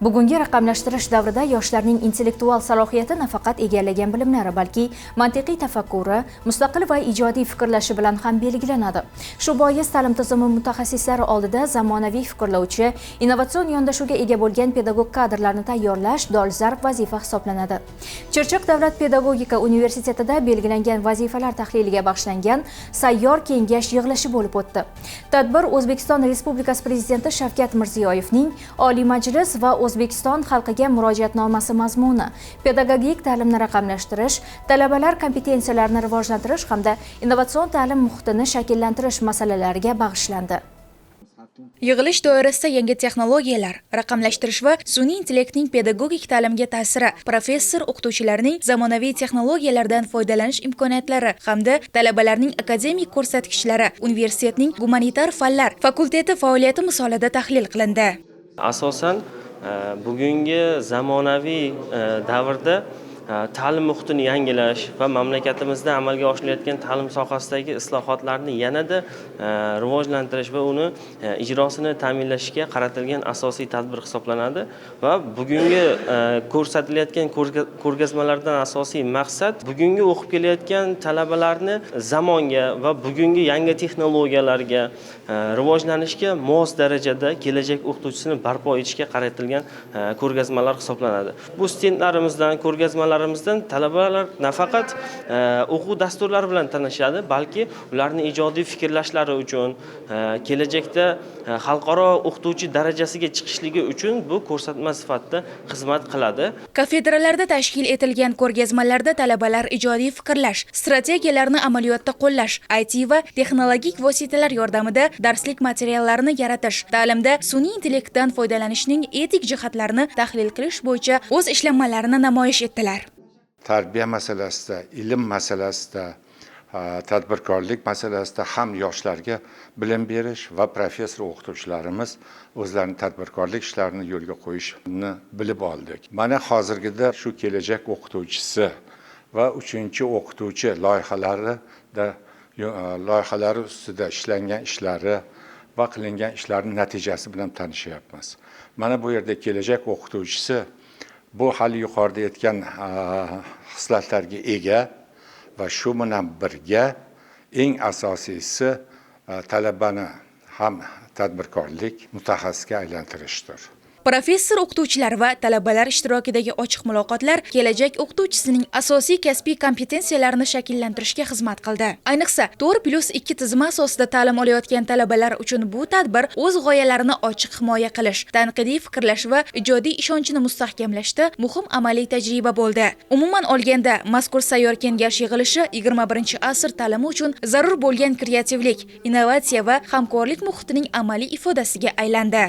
Bugungi raqamlashtirish davrida yoshlarning intellektual salohiyati nafaqat egallagan bilimlari, balki mantiqiy tafakkuri, mustaqil va ijodiy fikrlashi bilan ham belgilanadi. Shu bois ta'lim tizimi mutaxassislari oldida zamonaviy fikrlovchi, innovatsion yondashuvga ega bo'lgan pedagog kadrlarni tayyorlash dolzarb vazifa hisoblanadi. Chirchiq davlat pedagogika universitetida belgilangan vazifalar tahliliga bag'ishlangan sayyor kengash yig'ilishi bo'lib o'tdi. Tadbir O'zbekiston Respublikasi Prezidenti Shavkat Mirziyoyevning Oliy Majlis va O'zbekiston xalqiga murojaatnomasi mazmuni, pedagogik ta'limni raqamlashtirish, talabalar kompetensiyalarini rivojlantirish hamda innovatsion ta'lim muhitini shakllantirish masalalariga bag'ishlandi. Yig'ilish doirasida yangi texnologiyalar, raqamlashtirish va sun'iy intellektning pedagogik ta'limga ta'siri, professor o'qituvchilarning zamonaviy texnologiyalardan foydalanish imkoniyatlari hamda talabalarning akademik ko'rsatkichlari, universitetning gumanitar fanlar fakulteti faoliyati misolida tahlil qilindi. Asosan bugungi zamonaviy davrda ta'lim muhitini yangilash va mamlakatimizda amalga oshirilayotgan ta'lim sohasidagi islohotlarni yanada rivojlantirish va uni ijrosini ta'minlashga qaratilgan asosiy tadbir hisoblanadi va bugungi ko'rsatilayotgan ko'rgazmalardan asosiy maqsad bugungi o'qib kelayotgan talabalarni zamonga va bugungi yangi texnologiyalarga rivojlanishga mos darajada kelajak o'qituvchisini barpo etishga qaratilgan ko'rgazmalar hisoblanadi. Bu stendlarimizdan, ko'rgazmalarimizdan talabalar nafaqat o'quv dasturlari bilan tanishadi, balki ularni ijodiy fikrlashlari uchun, kelajakda xalqaro o'qituvchi darajasiga chiqishligi uchun bu ko'rsatma sifatida xizmat qiladi. Kafedralarda tashkil etilgan ko'rgazmalarda talabalar ijodiy fikrlash, strategiyalarni amaliyotda qo'llash, IT va texnologik vositalar yordamida darslik materiallarini yaratish, ta'limda sun'iy intellektdan foydalanishning etik jihatlarini tahlil qilish bo'yicha o'z ishlanmalarini namoyish etdilar. Tarbiya masalasida, ilm masalasida, tadbirkorlik masalasida ham yoshlarga bilim berish va professor o'qituvchilarimiz o'zlarining tadbirkorlik ishlarini yo'lga qo'yishni bilib oldik. Mana hozirgida shu kelajak o'qituvchisi va 3-o'qituvchi loyihalari ustida ishlangan ishlari va qilingan ishlarning natijasi bilan tanishyapmiz. Mana bu yerda kelajak o'qituvchisi bu hali yuqorida aytgan xislatlarga ega va shu bilan birga eng asosiysi talabani ham tadbirkorlik mutaxassisga aylantirishdir. Professor o'qituvchilar va talabalar ishtirokidagi ochiq muloqotlar kelajak o'qituvchisining asosiy kasbiy kompetensiyalarini shakllantirishga xizmat qildi. Ayniqsa 4+2 tizimi asosida ta'lim olayotgan talabalar uchun bu tadbir o'z g'oyalarini ochiq himoya qilish, tanqidiy fikrlash va ijodiy ishonchini mustahkamlashda muhim amaliy tajriba bo'ldi. Umuman olganda, mazkur sayyor kengash yig'ilishi 21-asr ta'limi uchun zarur bo'lgan kreativlik, innovatsiya va hamkorlik muhitining amaliy ifodasiga aylandi.